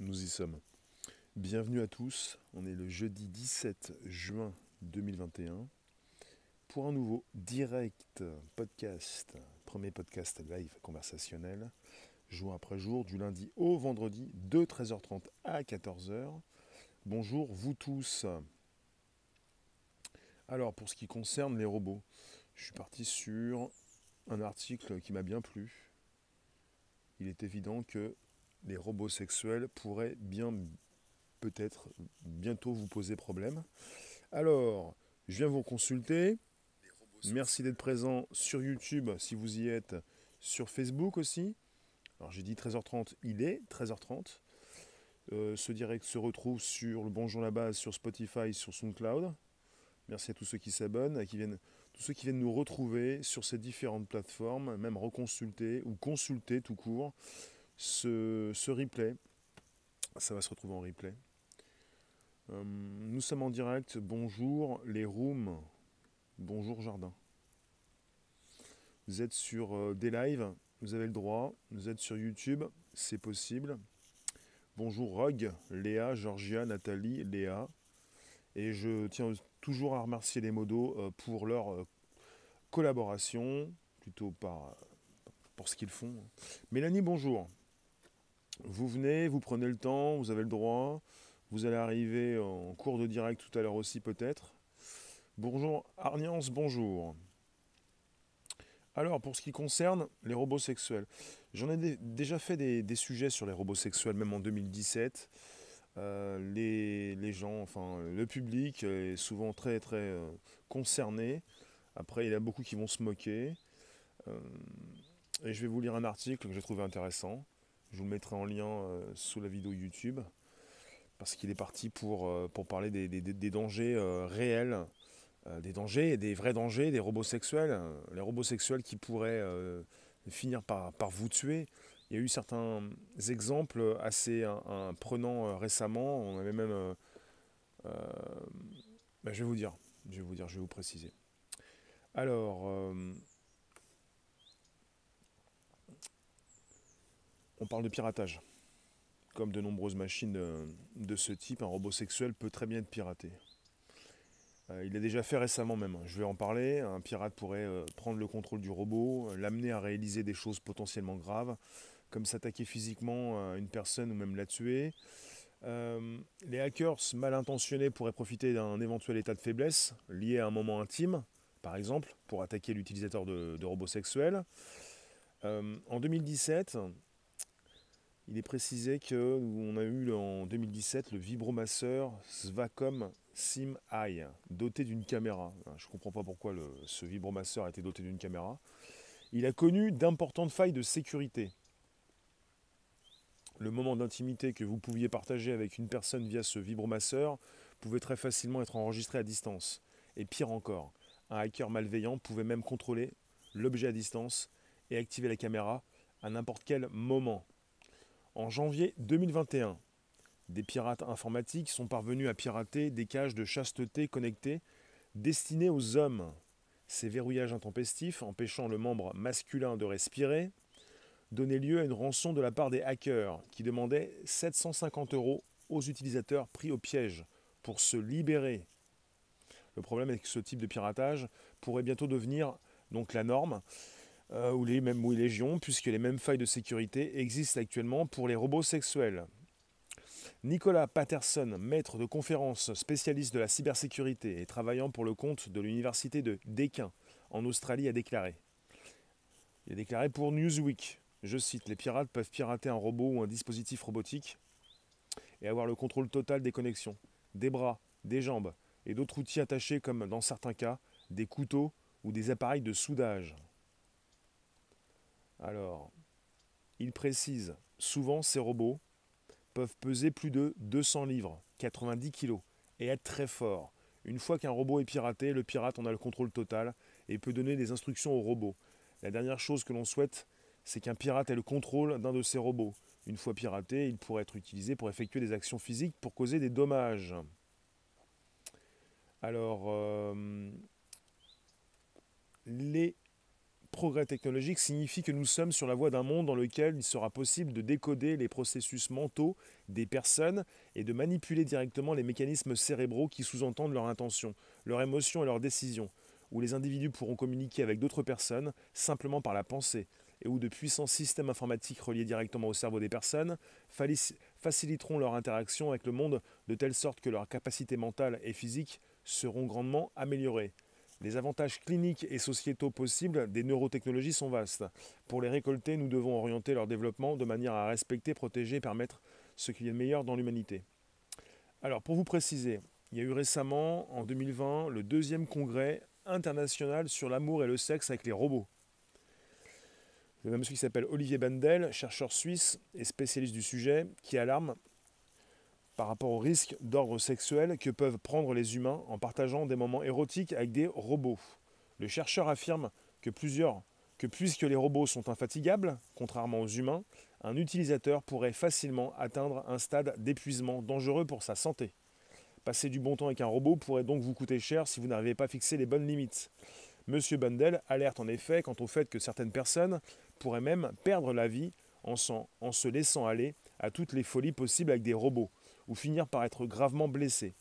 Nous y sommes. Bienvenue à tous. On est le jeudi 17 juin 2021 pour un nouveau direct podcast, premier podcast live conversationnel, jour après jour, du lundi au vendredi, de 13h30 à 14h. Bonjour vous tous. Alors pour ce qui concerne les robots, je suis parti sur un article qui m'a bien plu. Il est évident que les robots sexuels pourraient bien peut-être bientôt vous poser problème. Alors, je viens vous consulter. Merci d'être présent sur YouTube si vous y êtes, sur Facebook aussi. Alors j'ai dit 13h30, il est 13h30. Ce direct se retrouve sur le Bonjour la base, sur Spotify, sur SoundCloud. Merci à tous ceux qui s'abonnent, tous ceux qui viennent nous retrouver sur ces différentes plateformes, même reconsulter ou consulter tout court ce replay. Ça va se retrouver en replay. Nous sommes en direct. Bonjour les rooms. Bonjour Jardin. Vous êtes sur des lives, vous avez le droit. Vous êtes sur YouTube, c'est possible. Bonjour Rogue, Léa, Georgia, Nathalie, Léa. Et je tiens toujours à remercier les modos pour leur collaboration, plutôt pour ce qu'ils font. Mélanie, bonjour. Vous venez, vous prenez le temps, vous avez le droit. Vous allez arriver en cours de direct tout à l'heure aussi peut-être. Bonjour Arniance, bonjour. Alors pour ce qui concerne les robots sexuels, j'en ai déjà fait des sujets sur les robots sexuels, même en 2017. Les gens, enfin le public est souvent très concerné. Après il y en a beaucoup qui vont se moquer. Et je vais vous lire un article que j'ai trouvé intéressant. Je vous le mettrai en lien sous la vidéo YouTube. Parce qu'il est parti pour parler des dangers réels, des dangers, des vrais dangers, des robots sexuels, les robots sexuels qui pourraient finir par vous tuer. Il y a eu certains exemples assez prenants récemment. On avait même, je vais vous dire, je vais vous préciser. Alors, on parle de piratage. Comme de nombreuses machines de ce type, un robot sexuel peut très bien être piraté. Il l'a déjà fait récemment même. Je vais en parler. Un pirate pourrait prendre le contrôle du robot, l'amener à réaliser des choses potentiellement graves, comme s'attaquer physiquement à une personne ou même la tuer. Les hackers mal intentionnés pourraient profiter d'un éventuel état de faiblesse lié à un moment intime, par exemple, pour attaquer l'utilisateur de robots sexuels. En 2017, il est précisé qu'on a eu en 2017 le vibromasseur Svacom Sim Eye, doté d'une caméra. Je ne comprends pas pourquoi ce vibromasseur a été doté d'une caméra. Il a connu d'importantes failles de sécurité. Le moment d'intimité que vous pouviez partager avec une personne via ce vibromasseur pouvait très facilement être enregistré à distance. Et pire encore, un hacker malveillant pouvait même contrôler l'objet à distance et activer la caméra à n'importe quel moment. En janvier 2021, des pirates informatiques sont parvenus à pirater des cages de chasteté connectées destinées aux hommes. Ces verrouillages intempestifs, empêchant le membre masculin de respirer, donnaient lieu à une rançon de la part des hackers qui demandaient 750 € aux utilisateurs pris au piège pour se libérer. Le problème est que ce type de piratage pourrait bientôt devenir donc la norme, ou les légions, puisque les mêmes failles de sécurité existent actuellement pour les robots sexuels. Nicolas Patterson, maître de conférences spécialiste de la cybersécurité et travaillant pour le compte de l'université de Deakin en Australie, a déclaré. Il a déclaré pour Newsweek, je cite, les pirates peuvent pirater un robot ou un dispositif robotique et avoir le contrôle total des connexions, des bras, des jambes et d'autres outils attachés comme dans certains cas des couteaux ou des appareils de soudage. Alors, il précise, souvent ces robots peuvent peser plus de 200 livres, 90 kilos, et être très forts. Une fois qu'un robot est piraté, le pirate en a le contrôle total et peut donner des instructions au robot. La dernière chose que l'on souhaite, c'est qu'un pirate ait le contrôle d'un de ces robots. Une fois piraté, il pourrait être utilisé pour effectuer des actions physiques pour causer des dommages. Alors, les progrès technologique signifie que nous sommes sur la voie d'un monde dans lequel il sera possible de décoder les processus mentaux des personnes et de manipuler directement les mécanismes cérébraux qui sous-entendent leurs intentions, leurs émotions et leurs décisions, où les individus pourront communiquer avec d'autres personnes simplement par la pensée, et où de puissants systèmes informatiques reliés directement au cerveau des personnes faciliteront leur interaction avec le monde de telle sorte que leurs capacités mentales et physiques seront grandement améliorées. Les avantages cliniques et sociétaux possibles des neurotechnologies sont vastes. Pour les récolter, nous devons orienter leur développement de manière à respecter, protéger et permettre ce qu'il y a de meilleur dans l'humanité. Alors, pour vous préciser, il y a eu récemment, en 2020, le 2e congrès international sur l'amour et le sexe avec les robots. Il y a un monsieur qui s'appelle Olivier Bandel, chercheur suisse et spécialiste du sujet, qui alarme par rapport aux risques d'ordre sexuel que peuvent prendre les humains en partageant des moments érotiques avec des robots. Le chercheur affirme que puisque les robots sont infatigables, contrairement aux humains, un utilisateur pourrait facilement atteindre un stade d'épuisement dangereux pour sa santé. Passer du bon temps avec un robot pourrait donc vous coûter cher si vous n'arrivez pas à fixer les bonnes limites. Monsieur Bandel alerte en effet quant au fait que certaines personnes pourraient même perdre la vie en se laissant aller à toutes les folies possibles avec des robots, ou finir par être gravement blessés.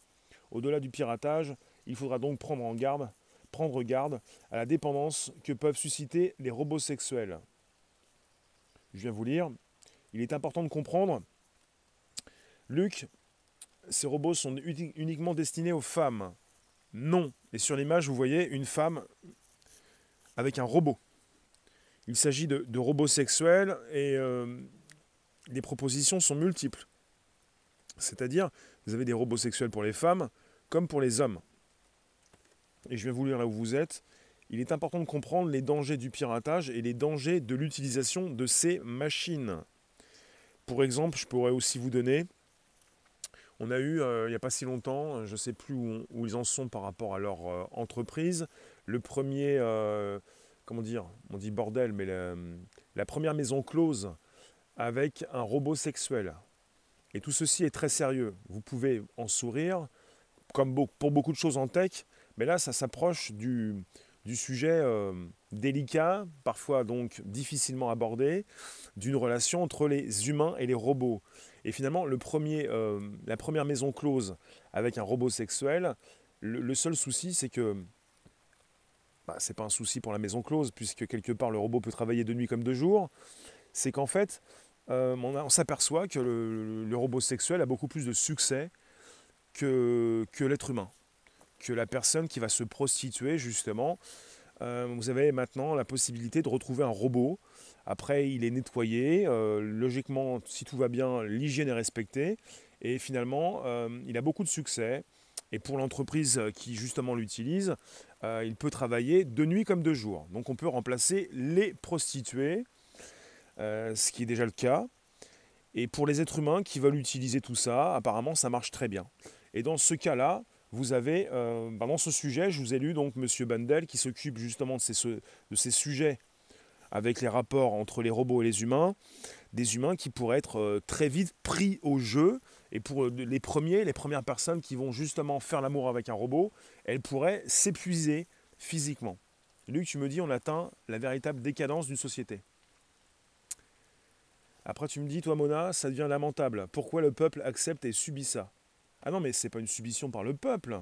Au-delà du piratage, il faudra donc prendre garde à la dépendance que peuvent susciter les robots sexuels. Je viens vous lire. Il est important de comprendre, Luc, ces robots sont uniquement destinés aux femmes. Non. Et sur l'image, vous voyez une femme avec un robot. Il s'agit de robots sexuels et les propositions sont multiples. C'est-à-dire, vous avez des robots sexuels pour les femmes comme pour les hommes. Et je viens vous lire là où vous êtes. Il est important de comprendre les dangers du piratage et les dangers de l'utilisation de ces machines. Pour exemple, je pourrais aussi vous donner, on a eu, il n'y a pas si longtemps, je ne sais plus où ils en sont par rapport à leur entreprise, le premier, comment dire, on dit bordel, mais la première maison close avec un robot sexuel. Et tout ceci est très sérieux. Vous pouvez en sourire, comme pour beaucoup de choses en tech, mais là, ça s'approche du sujet délicat, parfois donc difficilement abordé, d'une relation entre les humains et les robots. Et finalement, la première maison close avec un robot sexuel, le seul souci, c'est que c'est pas un souci pour la maison close, puisque quelque part le robot peut travailler de nuit comme de jour, c'est qu'en fait, on s'aperçoit que le robot sexuel a beaucoup plus de succès que l'être humain, que la personne qui va se prostituer justement. Vous avez maintenant la possibilité de retrouver un robot. Après, il est nettoyé. Logiquement, si tout va bien, l'hygiène est respectée. Et finalement, il a beaucoup de succès. Et pour l'entreprise qui justement l'utilise, il peut travailler de nuit comme de jour. Donc on peut remplacer les prostituées, ce qui est déjà le cas. Et pour les êtres humains qui veulent utiliser tout ça, apparemment ça marche très bien. Et dans ce cas-là, vous avez, dans ce sujet, je vous ai lu donc M. Bandel qui s'occupe justement de ces sujets avec les rapports entre les robots et les humains, des humains qui pourraient être très vite pris au jeu. Et pour les premières personnes qui vont justement faire l'amour avec un robot, elles pourraient s'épuiser physiquement. Luc, tu me dis, on atteint la véritable décadence d'une société. Après, tu me dis, toi, Mona, ça devient lamentable. Pourquoi le peuple accepte et subit ça? Ah non, mais c'est pas une submission par le peuple.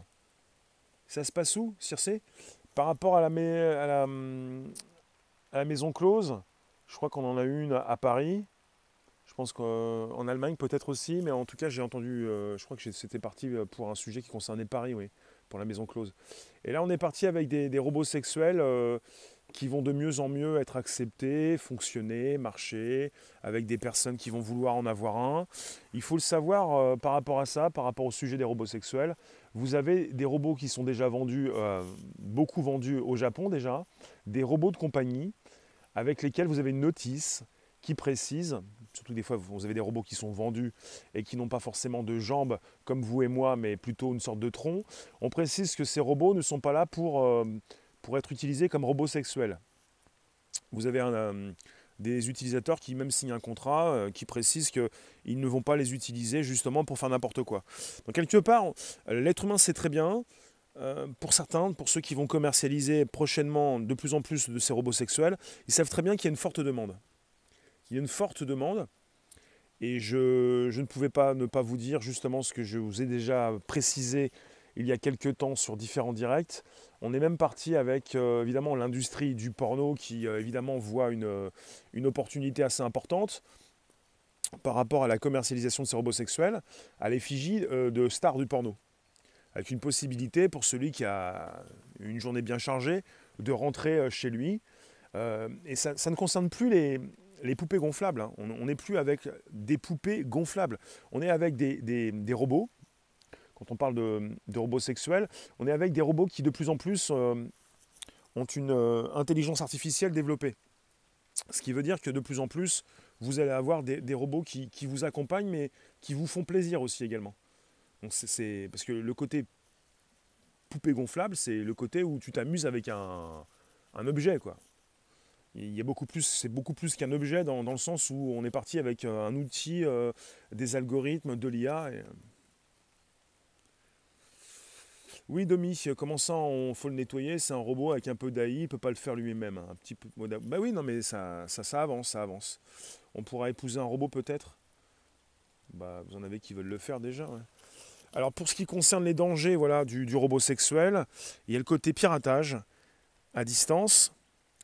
Ça se passe où, Circé? Par rapport à la maison close, je crois qu'on en a une à Paris. Je pense qu'en Allemagne peut-être aussi, mais en tout cas j'ai entendu, je crois que c'était parti pour un sujet qui concernait Paris, oui, pour la maison close. Et là on est parti avec des robots sexuels qui vont de mieux en mieux être acceptés, fonctionner, marcher, avec des personnes qui vont vouloir en avoir un. Il faut le savoir par rapport à ça, par rapport au sujet des robots sexuels. Vous avez des robots qui sont déjà vendus, beaucoup vendus au Japon déjà, des robots de compagnie avec lesquels vous avez une notice qui précise, surtout des fois vous avez des robots qui sont vendus et qui n'ont pas forcément de jambes comme vous et moi, mais plutôt une sorte de tronc. On précise que ces robots ne sont pas là pour être utilisés comme robots sexuels. Vous avez des utilisateurs qui même signent un contrat qui précise qu'ils ne vont pas les utiliser justement pour faire n'importe quoi. Donc quelque part, l'être humain sait très bien pour certains, pour ceux qui vont commercialiser prochainement de plus en plus de ces robots sexuels, ils savent très bien qu'il y a une forte demande. Il y a une forte demande. Et je ne pouvais pas ne pas vous dire justement ce que je vous ai déjà précisé il y a quelques temps sur différents directs. On est même parti avec évidemment l'industrie du porno qui évidemment voit une opportunité assez importante par rapport à la commercialisation de ces robots sexuels à l'effigie de stars du porno. Avec une possibilité pour celui qui a une journée bien chargée de rentrer chez lui. Et ça ne concerne plus les poupées gonflables. Hein. On n'est plus avec des poupées gonflables. On est avec des robots. Quand on parle de robots sexuels, on est avec des robots qui de plus en plus ont une intelligence artificielle développée. Ce qui veut dire que de plus en plus, vous allez avoir des robots qui vous accompagnent, mais qui vous font plaisir aussi également. Donc parce que le côté poupée gonflable, c'est le côté où tu t'amuses avec un objet, quoi. Il y a beaucoup plus, c'est beaucoup plus qu'un objet dans le sens où on est parti avec un outil, des algorithmes, de l'IA. Oui, Domi, comment ça, faut le nettoyer? C'est un robot avec un peu d'AI, il ne peut pas le faire lui-même. Un petit peu. Bah oui, non, mais ça avance, ça avance. On pourra épouser un robot peut-être. Bah, vous en avez qui veulent le faire déjà. Ouais. Alors pour ce qui concerne les dangers, voilà, du robot sexuel, il y a le côté piratage à distance.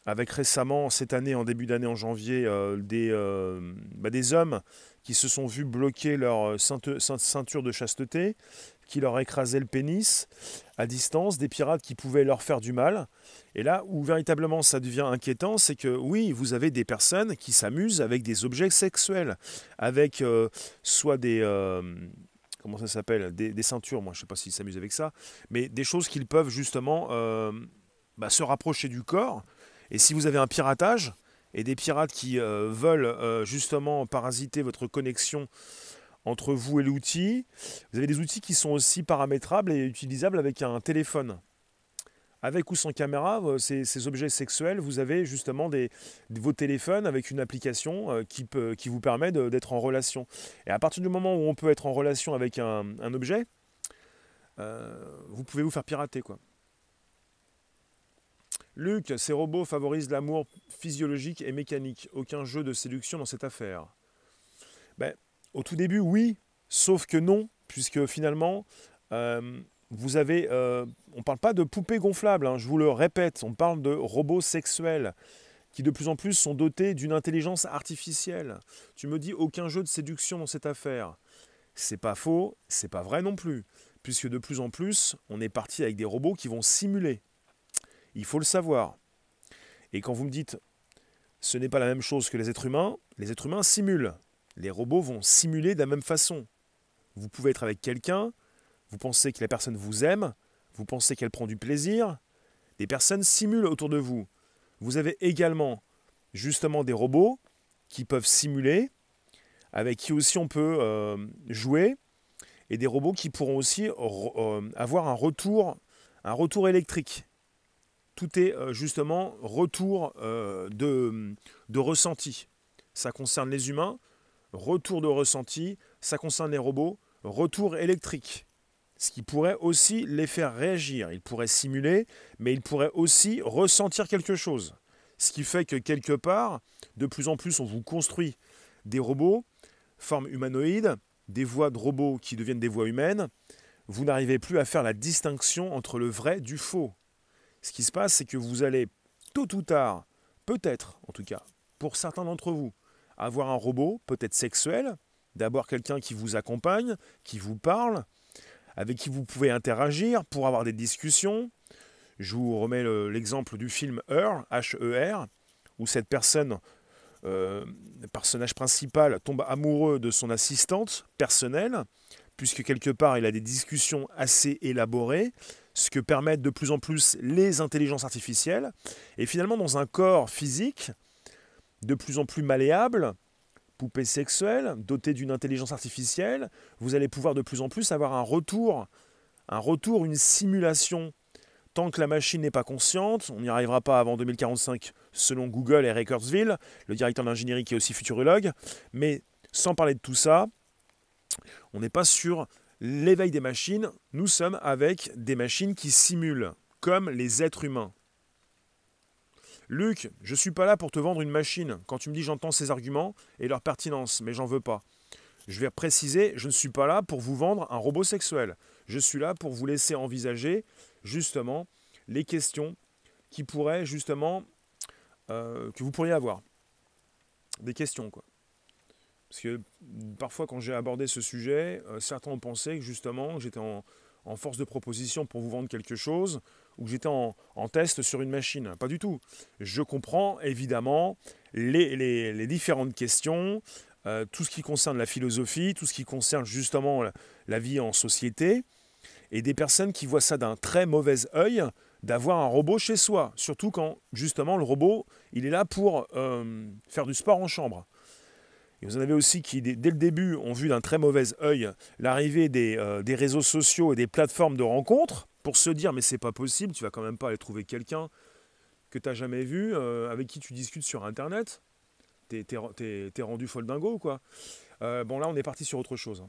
Avec récemment, cette année, en début d'année, en janvier, des hommes qui se sont vus bloquer leur ceinture de chasteté, qui leur écrasaient le pénis à distance, des pirates qui pouvaient leur faire du mal. Et là où véritablement ça devient inquiétant, c'est que oui, vous avez des personnes qui s'amusent avec des objets sexuels, avec soit des... comment ça s'appelle, des ceintures, moi je ne sais pas s'ils s'amusent avec ça, mais des choses qu'ils peuvent justement se rapprocher du corps. Et si vous avez un piratage, et des pirates qui veulent justement parasiter votre connexion entre vous et l'outil, vous avez des outils qui sont aussi paramétrables et utilisables avec un téléphone. Avec ou sans caméra, ces objets sexuels, vous avez justement vos téléphones avec une application qui vous permet d'être en relation. Et à partir du moment où on peut être en relation avec un objet, vous pouvez vous faire pirater, quoi. Luc, ces robots favorisent l'amour physiologique et mécanique. Aucun jeu de séduction dans cette affaire. Ben, au tout début, oui, sauf que non, puisque finalement, vous avez... on ne parle pas de poupées gonflables, hein, je vous le répète, on parle de robots sexuels qui de plus en plus sont dotés d'une intelligence artificielle. Tu me dis aucun jeu de séduction dans cette affaire. C'est pas faux, c'est pas vrai non plus, puisque de plus en plus, on est parti avec des robots qui vont simuler. Il faut le savoir. Et quand vous me dites, ce n'est pas la même chose que les êtres humains simulent. Les robots vont simuler de la même façon. Vous pouvez être avec quelqu'un, vous pensez que la personne vous aime, vous pensez qu'elle prend du plaisir, des personnes simulent autour de vous. Vous avez également justement des robots qui peuvent simuler, avec qui aussi on peut jouer, et des robots qui pourront aussi avoir un retour électrique. Tout est justement retour de ressenti. Ça concerne les humains, retour de ressenti, ça concerne les robots, retour électrique. Ce qui pourrait aussi les faire réagir. Ils pourraient simuler, mais ils pourraient aussi ressentir quelque chose. Ce qui fait que quelque part, de plus en plus, on vous construit des robots, forme humanoïde, des voix de robots qui deviennent des voix humaines. Vous n'arrivez plus à faire la distinction entre le vrai du faux. Ce qui se passe, c'est que vous allez, tôt ou tard, peut-être, en tout cas, pour certains d'entre vous, avoir un robot, peut-être sexuel, d'abord quelqu'un qui vous accompagne, qui vous parle, avec qui vous pouvez interagir pour avoir des discussions. Je vous remets l'exemple du film Her, H-E-R, où cette personne, le personnage principal, tombe amoureux de son assistante personnelle, puisque quelque part il a des discussions assez élaborées, ce que permettent de plus en plus les intelligences artificielles. Et finalement, dans un corps physique de plus en plus malléable, poupée sexuelle, dotée d'une intelligence artificielle, vous allez pouvoir de plus en plus avoir un retour, une simulation. Tant que la machine n'est pas consciente, on n'y arrivera pas avant 2045 selon Google et Ray Kurzweil, le directeur d'ingénierie qui est aussi futurologue, mais sans parler de tout ça, on n'est pas sur l'éveil des machines, nous sommes avec des machines qui simulent, comme les êtres humains. Luc, je ne suis pas là pour te vendre une machine. Quand tu me dis j'entends ces arguments et leur pertinence, mais j'en veux pas. Je vais préciser, je ne suis pas là pour vous vendre un robot sexuel. Je suis là pour vous laisser envisager justement les questions qui pourraient justement que vous pourriez avoir. Des questions quoi. Parce que parfois quand j'ai abordé ce sujet, certains ont pensé que justement j'étais en force de proposition pour vous vendre quelque chose ou que j'étais en test sur une machine. Pas du tout. Je comprends évidemment les différentes questions, tout ce qui concerne la philosophie, tout ce qui concerne justement la vie en société, et des personnes qui voient ça d'un très mauvais œil, d'avoir un robot chez soi, surtout quand justement le robot, il est là pour faire du sport en chambre. Et vous en avez aussi qui, dès le début, ont vu d'un très mauvais œil l'arrivée des réseaux sociaux et des plateformes de rencontres, pour se dire mais c'est pas possible, tu vas quand même pas aller trouver quelqu'un que tu n'as jamais vu, avec qui tu discutes sur Internet. T'es rendu folle dingo, quoi. Bon, là, on est parti sur autre chose.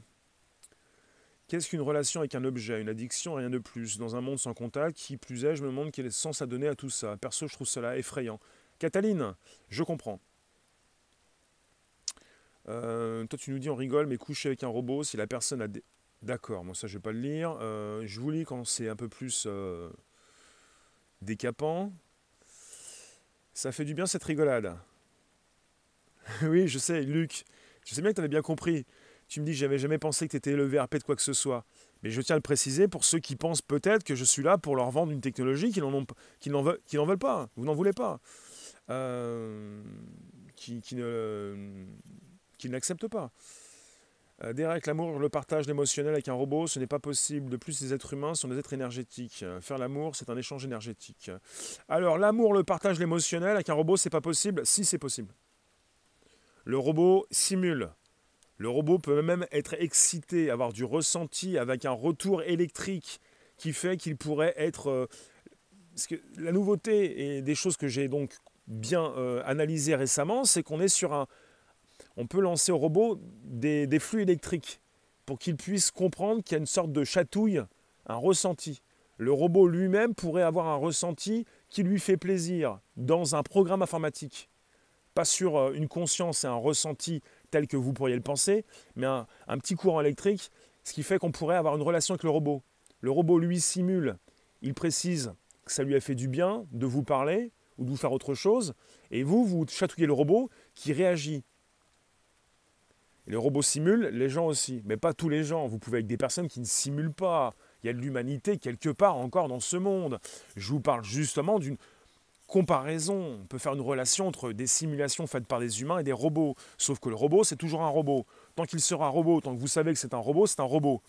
Qu'est-ce qu'une relation avec un objet? Une addiction, rien de plus. Dans un monde sans contact, qui plus est, je me demande quel est le sens à donner à tout ça. Perso, je trouve cela effrayant. Cataline, je comprends. Toi, tu nous dis, on rigole, mais coucher avec un robot, si la personne a des... D'accord, moi ça, je vais pas le lire. Je vous lis quand c'est un peu plus décapant. Ça fait du bien cette rigolade. Oui, je sais, Luc. Je sais bien que tu avais bien compris. Tu me dis, j'avais jamais pensé que tu étais élevé RP de quoi que ce soit. Mais je tiens à le préciser pour ceux qui pensent peut-être que je suis là pour leur vendre une technologie qu'ils n'en veulent pas. Vous n'en voulez pas. Qui n'acceptent pas. Derek, l'amour, le partage, l'émotionnel avec un robot, ce n'est pas possible. De plus, les êtres humains sont des êtres énergétiques. Faire l'amour, c'est un échange énergétique. Alors, l'amour, le partage, l'émotionnel avec un robot, c'est pas possible? Si, c'est possible. Le robot simule. Le robot peut même être excité, avoir du ressenti avec un retour électrique qui fait qu'il pourrait être... parce que la nouveauté et des choses que j'ai donc bien analysées récemment, c'est qu'on est sur un... On peut lancer au robot des flux électriques pour qu'il puisse comprendre qu'il y a une sorte de chatouille, un ressenti. Le robot lui-même pourrait avoir un ressenti qui lui fait plaisir dans un programme informatique. Pas sur une conscience et un ressenti tel que vous pourriez le penser, mais un petit courant électrique, ce qui fait qu'on pourrait avoir une relation avec le robot. Le robot, lui, simule. Il précise que ça lui a fait du bien de vous parler ou de vous faire autre chose, et vous chatouillez le robot qui réagit. Et le robot simule, les gens aussi, mais pas tous les gens. Vous pouvez avec des personnes qui ne simulent pas. Il y a de l'humanité quelque part encore dans ce monde. Je vous parle justement d'une comparaison. On peut faire une relation entre des simulations faites par des humains et des robots. Sauf que le robot, c'est toujours un robot. Tant qu'il sera un robot, tant que vous savez que c'est un robot, c'est un robot.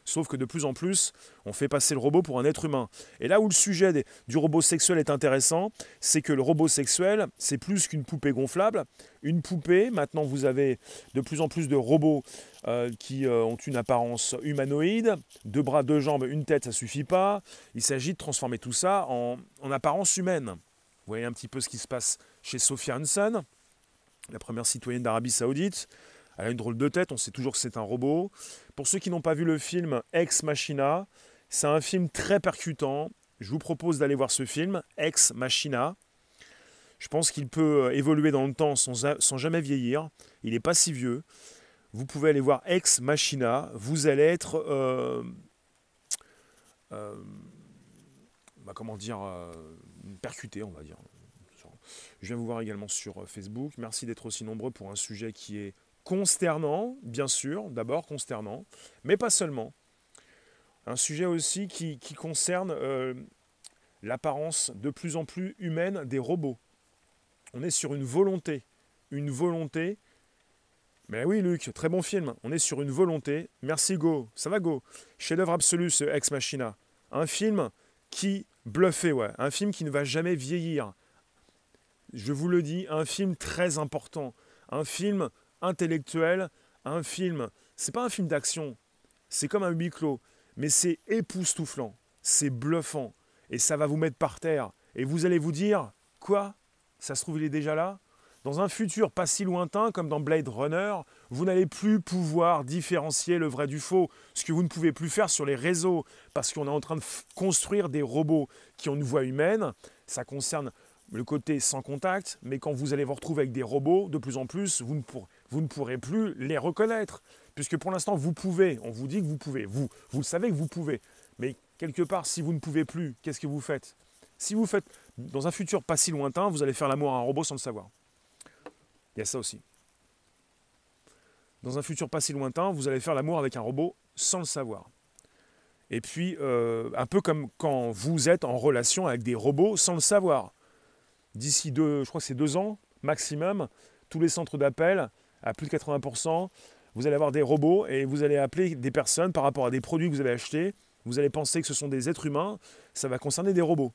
Sauf que de plus en plus, on fait passer le robot pour un être humain. Et là où le sujet du robot sexuel est intéressant, c'est que le robot sexuel, c'est plus qu'une poupée gonflable. Une poupée, maintenant vous avez de plus en plus de robots qui ont une apparence humanoïde. 2 bras, 2 jambes, une tête, ça ne suffit pas. Il s'agit de transformer tout ça en apparence humaine. Vous voyez un petit peu ce qui se passe chez Sophia Hansen, la première citoyenne d'Arabie Saoudite. Elle a une drôle de tête, on sait toujours que c'est un robot. Pour ceux qui n'ont pas vu le film Ex Machina, c'est un film très percutant. Je vous propose d'aller voir ce film, Ex Machina. Je pense qu'il peut évoluer dans le temps sans jamais vieillir. Il n'est pas si vieux. Vous pouvez aller voir Ex Machina. Vous allez être... percuté, on va dire. Je viens vous voir également sur Facebook. Merci d'être aussi nombreux pour un sujet qui est consternant, bien sûr, d'abord consternant, mais pas seulement. Un sujet aussi qui concerne l'apparence de plus en plus humaine des robots. On est sur une volonté. Mais oui, Luc, très bon film. On est sur une volonté. Merci, Go. Ça va, Go. Chef-d'œuvre absolu, ce Ex Machina. Un film qui bluffait, ouais. Un film qui ne va jamais vieillir. Je vous le dis, un film très important. Un film intellectuel, un film, c'est pas un film d'action, c'est comme un huis clos, mais c'est époustouflant, c'est bluffant, et ça va vous mettre par terre, et vous allez vous dire, quoi? Ça se trouve il est déjà là? Dans un futur pas si lointain, comme dans Blade Runner, vous n'allez plus pouvoir différencier le vrai du faux, ce que vous ne pouvez plus faire sur les réseaux, parce qu'on est en train de construire des robots qui ont une voix humaine. Ça concerne le côté sans contact, mais quand vous allez vous retrouver avec des robots, de plus en plus, vous ne pourrez plus les reconnaître. Puisque pour l'instant, vous pouvez, on vous dit que vous pouvez, vous le savez que vous pouvez. Mais quelque part, si vous ne pouvez plus, qu'est-ce que vous faites? Si vous faites, dans un futur pas si lointain, vous allez faire l'amour à un robot sans le savoir. Il y a ça aussi. Dans un futur pas si lointain, vous allez faire l'amour avec un robot sans le savoir. Et puis, un peu comme quand vous êtes en relation avec des robots sans le savoir. D'ici je crois que c'est 2 ans maximum, tous les centres d'appel, à plus de 80%, vous allez avoir des robots et vous allez appeler des personnes par rapport à des produits que vous avez achetés. Vous allez penser que ce sont des êtres humains, ça va concerner des robots.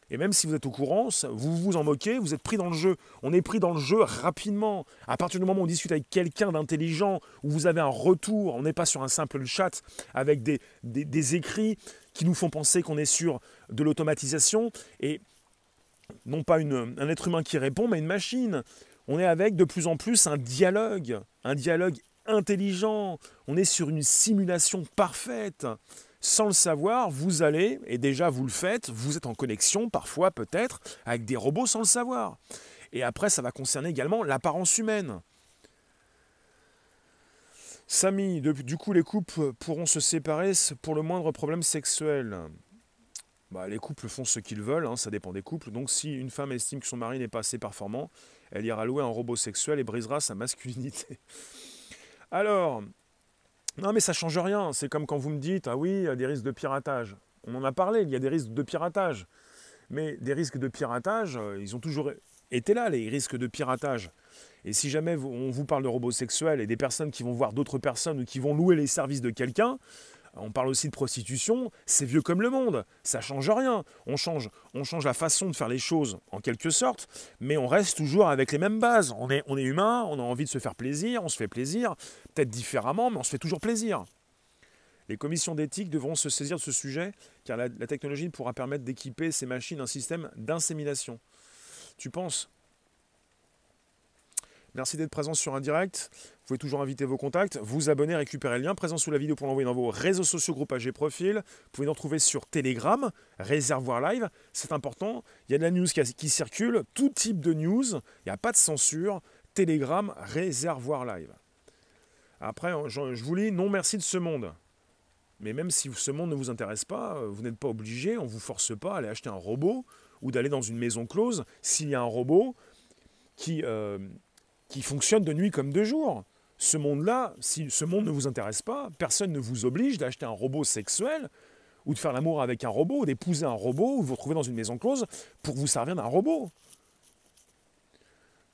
Et même si vous êtes au courant, vous vous en moquez, vous êtes pris dans le jeu. On est pris dans le jeu rapidement. À partir du moment où on discute avec quelqu'un d'intelligent, où vous avez un retour, on n'est pas sur un simple chat avec des écrits qui nous font penser qu'on est sur de l'automatisation et non pas un être humain qui répond, mais une machine. On est avec de plus en plus un dialogue intelligent. On est sur une simulation parfaite. Sans le savoir, vous allez, et déjà vous le faites, vous êtes en connexion parfois peut-être avec des robots sans le savoir. Et après, ça va concerner également l'apparence humaine. Samy, du coup les couples pourront se séparer pour le moindre problème sexuel. Bah, les couples font ce qu'ils veulent, ça dépend des couples. Donc si une femme estime que son mari n'est pas assez performant, elle ira louer un robot sexuel et brisera sa masculinité. Alors... non mais ça ne change rien, c'est comme quand vous me dites « ah oui, il y a des risques de piratage ». On en a parlé, il y a des risques de piratage. Mais des risques de piratage, ils ont toujours été là, les risques de piratage. Et si jamais on vous parle de robots sexuels et des personnes qui vont voir d'autres personnes ou qui vont louer les services de quelqu'un, on parle aussi de prostitution, c'est vieux comme le monde, ça ne change rien. On change la façon de faire les choses en quelque sorte, mais on reste toujours avec les mêmes bases. On est humain, on a envie de se faire plaisir, on se fait plaisir, peut-être différemment, mais on se fait toujours plaisir. Les commissions d'éthique devront se saisir de ce sujet, car la technologie pourra permettre d'équiper ces machines d'un système d'insémination. Tu penses ? Merci d'être présent sur un direct. Vous pouvez toujours inviter vos contacts, vous abonner, récupérer le lien présent sous la vidéo pour l'envoyer dans vos réseaux sociaux, groupe AG Profil. Vous pouvez nous retrouver sur Telegram, Réservoir Live. C'est important. Il y a de la news qui circule, tout type de news. Il n'y a pas de censure. Telegram, Réservoir Live. Après, je vous lis, non merci de ce monde. Mais même si ce monde ne vous intéresse pas, vous n'êtes pas obligé, on ne vous force pas à aller acheter un robot ou d'aller dans une maison close s'il y a un robot qui fonctionne de nuit comme de jour. Ce monde-là, si ce monde ne vous intéresse pas, personne ne vous oblige d'acheter un robot sexuel ou de faire l'amour avec un robot, ou d'épouser un robot, ou de vous retrouver dans une maison close pour vous servir d'un robot.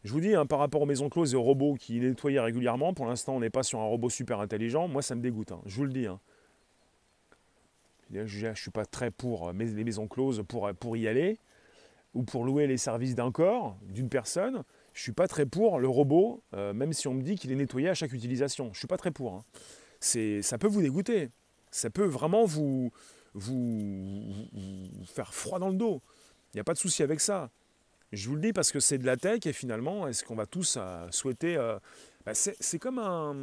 Je vous dis, par rapport aux maisons closes et aux robots qui nettoient régulièrement, pour l'instant, on n'est pas sur un robot super intelligent. Moi, ça me dégoûte, je vous le dis. Je ne suis pas très pour les maisons closes pour y aller, ou pour louer les services d'un corps, d'une personne. Je ne suis pas très pour le robot, même si on me dit qu'il est nettoyé à chaque utilisation. Je ne suis pas très pour. Ça peut vous dégoûter. Ça peut vraiment vous faire froid dans le dos. Il n'y a pas de souci avec ça. Je vous le dis parce que c'est de la tech et finalement, est-ce qu'on va tous souhaiter... c'est comme à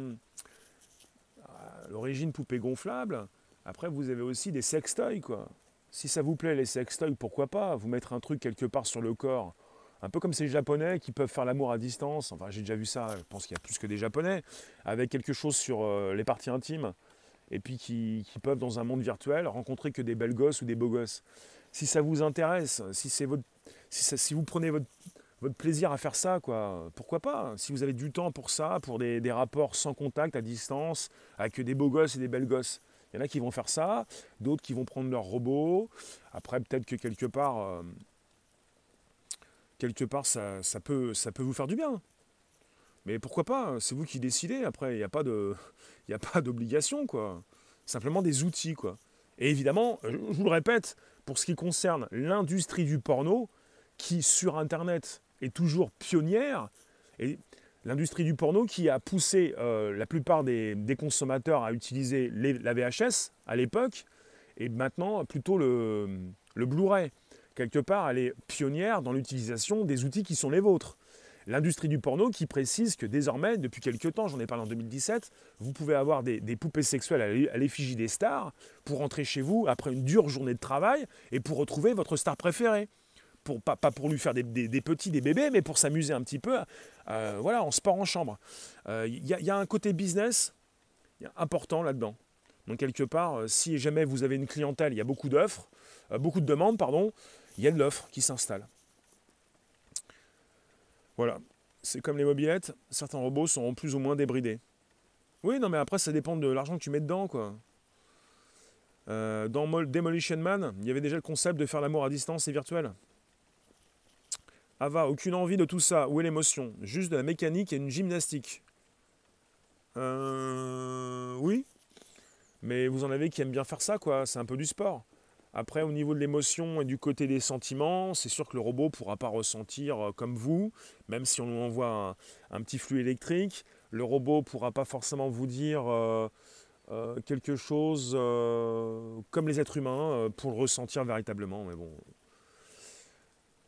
l'origine poupée gonflable. Après, vous avez aussi des sextoys, quoi. Si ça vous plaît, les sextoys, pourquoi pas vous mettre un truc quelque part sur le corps. Un peu comme ces Japonais qui peuvent faire l'amour à distance. Enfin, j'ai déjà vu ça, je pense qu'il y a plus que des Japonais. Avec quelque chose sur les parties intimes. Et puis qui peuvent, dans un monde virtuel, rencontrer que des belles gosses ou des beaux gosses. Si ça vous intéresse, si vous prenez votre plaisir à faire ça, quoi, pourquoi pas? Si vous avez du temps pour ça, pour des rapports sans contact, à distance, avec des beaux gosses et des belles gosses. Il y en a qui vont faire ça, d'autres qui vont prendre leur robot. Après, peut-être que quelque part, ça peut vous faire du bien. Mais pourquoi pas? C'est vous qui décidez. Après, il n'y a pas d'obligation, quoi. Simplement des outils, quoi. Et évidemment, je vous le répète, pour ce qui concerne l'industrie du porno, qui sur Internet est toujours pionnière, et l'industrie du porno qui a poussé la plupart des consommateurs à utiliser la VHS à l'époque, et maintenant plutôt le Blu-ray. Quelque part, elle est pionnière dans l'utilisation des outils qui sont les vôtres. l'industrie du porno qui précise que désormais, depuis quelques temps, j'en ai parlé en 2017, vous pouvez avoir des poupées sexuelles à l'effigie des stars pour rentrer chez vous après une dure journée de travail et pour retrouver votre star préférée. Pas pour lui faire des petits, des bébés, mais pour s'amuser un petit peu, voilà, en sport en chambre. Il y a un côté business important là-dedans. Donc quelque part, si jamais vous avez une clientèle, il y a beaucoup d'offres, beaucoup de demandes, pardon, il y a de l'offre qui s'installe. Voilà, c'est comme les mobylettes, certains robots seront plus ou moins débridés. Oui, non mais après ça dépend de l'argent que tu mets dedans, quoi. Dans Demolition Man, il y avait déjà le concept de faire l'amour à distance et virtuel. Ava, aucune envie de tout ça. Où est l'émotion? Juste de la mécanique et une gymnastique. Oui. Mais vous en avez qui aiment bien faire ça, quoi. C'est un peu du sport. Après, au niveau de l'émotion et du côté des sentiments, c'est sûr que le robot ne pourra pas ressentir comme vous, même si on lui envoie un petit flux électrique. Le robot ne pourra pas forcément vous dire quelque chose comme les êtres humains pour le ressentir véritablement. Mais bon.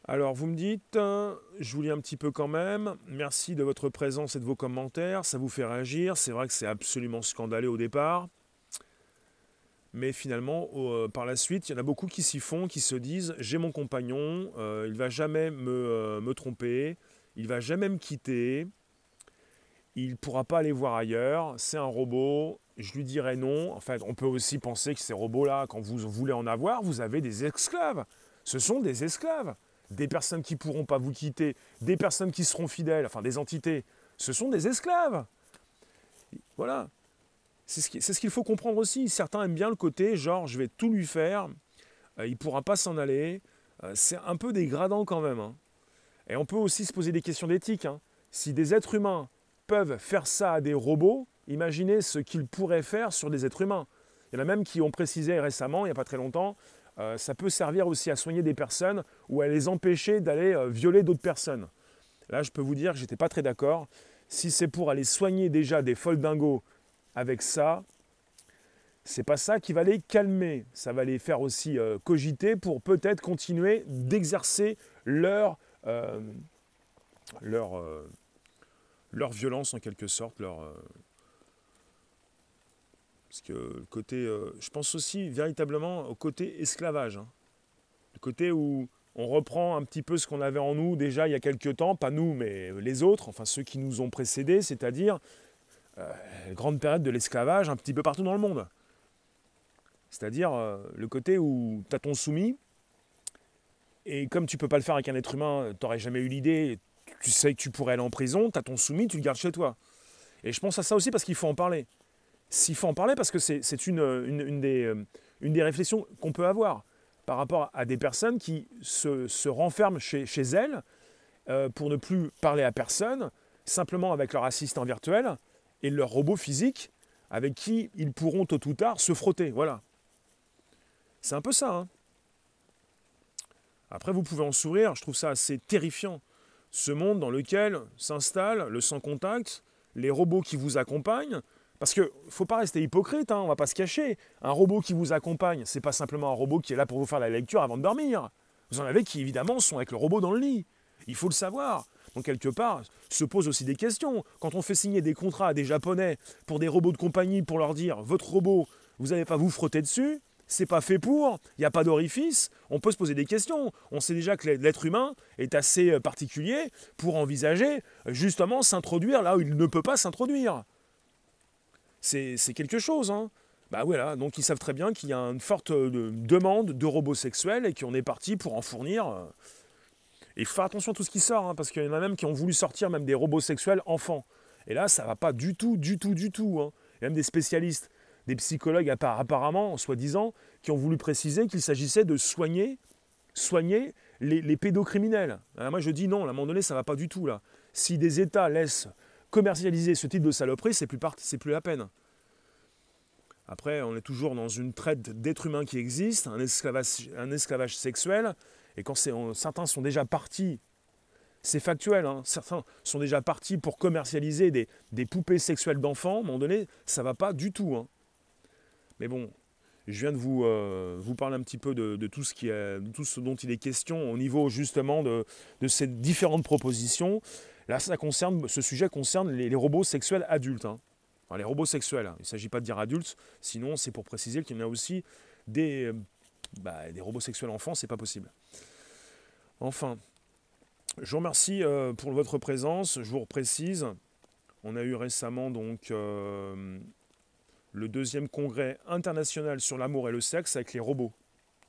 Alors, vous me dites, je vous lis un petit peu quand même. Merci de votre présence et de vos commentaires. Ça vous fait réagir. C'est vrai que c'est absolument scandaleux au départ. Mais finalement, par la suite, il y en a beaucoup qui s'y font, qui se disent « J'ai mon compagnon, il ne va jamais me tromper, il ne va jamais me quitter, il ne pourra pas aller voir ailleurs, c'est un robot, je lui dirai non. » En fait, on peut aussi penser que ces robots-là, quand vous voulez en avoir, vous avez des esclaves. Ce sont des esclaves. Des personnes qui ne pourront pas vous quitter, des personnes qui seront fidèles, enfin des entités. Ce sont des esclaves. Voilà. C'est ce qu'il faut comprendre aussi. Certains aiment bien le côté, genre, je vais tout lui faire, il ne pourra pas s'en aller. C'est un peu dégradant quand même. Hein. Et on peut aussi se poser des questions d'éthique. Hein. Si des êtres humains peuvent faire ça à des robots, imaginez ce qu'ils pourraient faire sur des êtres humains. Il y en a même qui ont précisé récemment, il n'y a pas très longtemps, ça peut servir aussi à soigner des personnes ou à les empêcher d'aller violer d'autres personnes. Là, je peux vous dire que je n'étais pas très d'accord. Si c'est pour aller soigner déjà des folles dingos avec ça, c'est pas ça qui va les calmer. Ça va les faire aussi cogiter pour peut-être continuer d'exercer leur violence en quelque sorte. Parce que le côté, je pense aussi véritablement au côté esclavage. Hein. Le côté où on reprend un petit peu ce qu'on avait en nous déjà il y a quelques temps, pas nous mais les autres, enfin ceux qui nous ont précédés, c'est-à-dire grande période de l'esclavage un petit peu partout dans le monde. C'est-à-dire le côté où tu as ton soumis, et comme tu ne peux pas le faire avec un être humain, tu n'aurais jamais eu l'idée, tu sais que tu pourrais aller en prison, tu as ton soumis, tu le gardes chez toi. Et je pense à ça aussi parce qu'il faut en parler. S'il faut en parler parce que c'est une des réflexions qu'on peut avoir par rapport à des personnes qui se renferment chez elles pour ne plus parler à personne, simplement avec leur assistant virtuel, et leur robot physique avec qui ils pourront tôt ou tard se frotter. Voilà. C'est un peu ça. Hein. Après, vous pouvez en sourire, je trouve ça assez terrifiant. Ce monde dans lequel s'installe le sans-contact, les robots qui vous accompagnent, parce qu'il ne faut pas rester hypocrite, hein, on ne va pas se cacher. Un robot qui vous accompagne, ce n'est pas simplement un robot qui est là pour vous faire la lecture avant de dormir. Vous en avez qui, évidemment, sont avec le robot dans le lit. Il faut le savoir. Donc, quelque part, se posent aussi des questions. Quand on fait signer des contrats à des Japonais pour des robots de compagnie pour leur dire « Votre robot, vous n'allez pas vous frotter dessus, c'est pas fait pour, il n'y a pas d'orifice », on peut se poser des questions. On sait déjà que l'être humain est assez particulier pour envisager, justement, s'introduire là où il ne peut pas s'introduire. C'est quelque chose, hein. Bah voilà, donc ils savent très bien qu'il y a une forte demande de robots sexuels et qu'on est parti pour en fournir. Et il faut faire attention à tout ce qui sort, hein, parce qu'il y en a même qui ont voulu sortir même des robots sexuels enfants. Et là, ça ne va pas du tout. Hein. Il y a même des spécialistes, des psychologues apparemment, soi-disant, qui ont voulu préciser qu'il s'agissait de soigner les pédocriminels. Alors moi je dis non, à un moment donné, ça ne va pas du tout là. Si des États laissent commercialiser ce type de saloperie, c'est plus la peine. Après, on est toujours dans une traite d'êtres humains qui existe, un esclavage sexuel, et quand certains sont déjà partis, c'est factuel, hein, certains sont déjà partis pour commercialiser des poupées sexuelles d'enfants, à un moment donné, ça ne va pas du tout. Hein. Mais bon, je viens de vous parler un petit peu de tout ce dont il est question au niveau justement de ces différentes propositions. Là, ce sujet concerne les robots sexuels adultes. Hein. Enfin, les robots sexuels, hein. Il ne s'agit pas de dire adultes, sinon c'est pour préciser qu'il y en a aussi des robots sexuels enfants, c'est pas possible. Enfin, je vous remercie pour votre présence. Je vous reprécise, on a eu récemment donc le 2e congrès international sur l'amour et le sexe avec les robots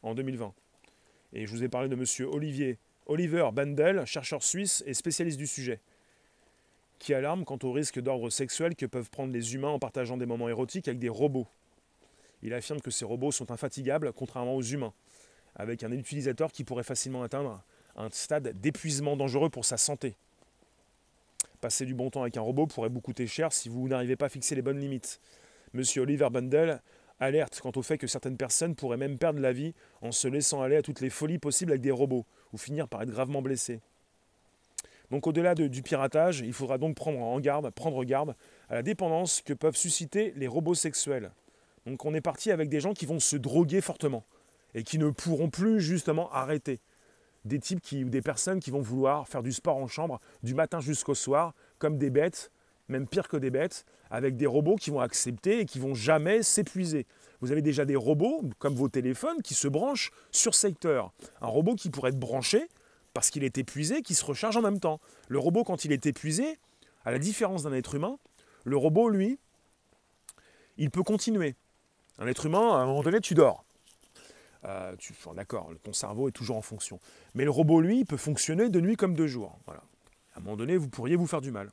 en 2020. Et je vous ai parlé de monsieur Oliver Bandel, chercheur suisse et spécialiste du sujet, qui alarme quant aux risques d'ordre sexuel que peuvent prendre les humains en partageant des moments érotiques avec des robots. Il affirme que ces robots sont infatigables, contrairement aux humains, avec un utilisateur qui pourrait facilement atteindre un stade d'épuisement dangereux pour sa santé. Passer du bon temps avec un robot pourrait vous coûter cher si vous n'arrivez pas à fixer les bonnes limites. Monsieur Oliver Bandel alerte quant au fait que certaines personnes pourraient même perdre la vie en se laissant aller à toutes les folies possibles avec des robots, ou finir par être gravement blessés. Donc au-delà du piratage, il faudra donc prendre garde à la dépendance que peuvent susciter les robots sexuels. Donc on est parti avec des gens qui vont se droguer fortement et qui ne pourront plus justement arrêter. Des types ou des personnes qui vont vouloir faire du sport en chambre du matin jusqu'au soir, comme des bêtes, même pire que des bêtes, avec des robots qui vont accepter et qui vont jamais s'épuiser. Vous avez déjà des robots, comme vos téléphones, qui se branchent sur secteur. Un robot qui pourrait être branché parce qu'il est épuisé, qui se recharge en même temps. Le robot, quand il est épuisé, à la différence d'un être humain, le robot, lui, il peut continuer. Un être humain, à un moment donné, tu dors. D'accord, ton cerveau est toujours en fonction. Mais le robot, lui, il peut fonctionner de nuit comme de jour. Voilà. À un moment donné, vous pourriez vous faire du mal.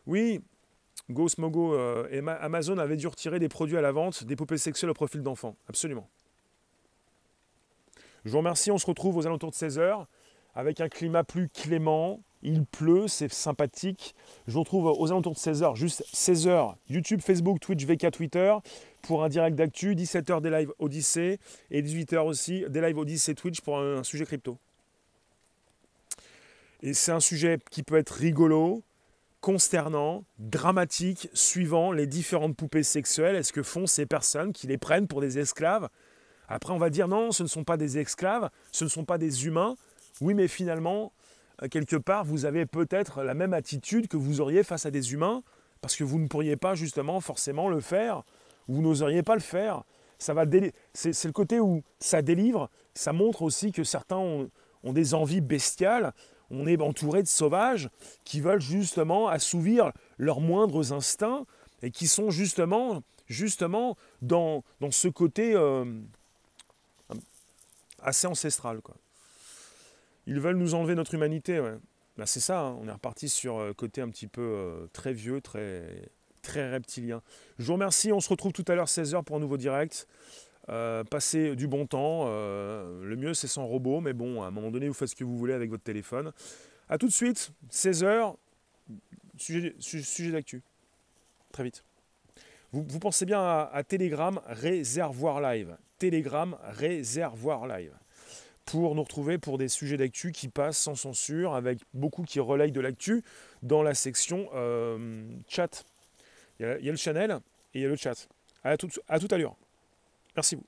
Oui, Gosmogo, Amazon avait dû retirer des produits à la vente, des poupées sexuelles au profil d'enfants. Absolument. Je vous remercie, on se retrouve aux alentours de 16h avec un climat plus clément. Il pleut, c'est sympathique. Je vous retrouve aux alentours de 16h, juste 16h, YouTube, Facebook, Twitch, VK, Twitter, pour un direct d'actu, 17h des lives Odyssée, et 18h aussi des lives Odyssée Twitch pour un sujet crypto. Et c'est un sujet qui peut être rigolo, consternant, dramatique, suivant les différentes poupées sexuelles. Est-ce que font ces personnes qui les prennent pour des esclaves? Après, on va dire non, ce ne sont pas des esclaves, ce ne sont pas des humains. Oui, mais finalement, quelque part, vous avez peut-être la même attitude que vous auriez face à des humains, parce que vous ne pourriez pas justement forcément le faire, ou vous n'oseriez pas le faire. C'est le côté où ça délivre, ça montre aussi que certains ont des envies bestiales. On est entouré de sauvages qui veulent justement assouvir leurs moindres instincts et qui sont justement dans ce côté assez ancestral, quoi. Ils veulent nous enlever notre humanité, ouais. Ben c'est ça, hein. On est reparti sur côté un petit peu très vieux, très reptilien. Je vous remercie, on se retrouve tout à l'heure 16h pour un nouveau direct. Passez du bon temps, le mieux c'est sans robot, mais bon, à un moment donné, vous faites ce que vous voulez avec votre téléphone. A tout de suite, 16h, sujet d'actu. Très vite. Vous pensez bien à Telegram Réservoir Live. Telegram Réservoir Live. Pour nous retrouver pour des sujets d'actu qui passent sans censure, avec beaucoup qui relayent de l'actu dans la section chat. Il y a le channel et il y a le chat. À toute allure. Merci vous.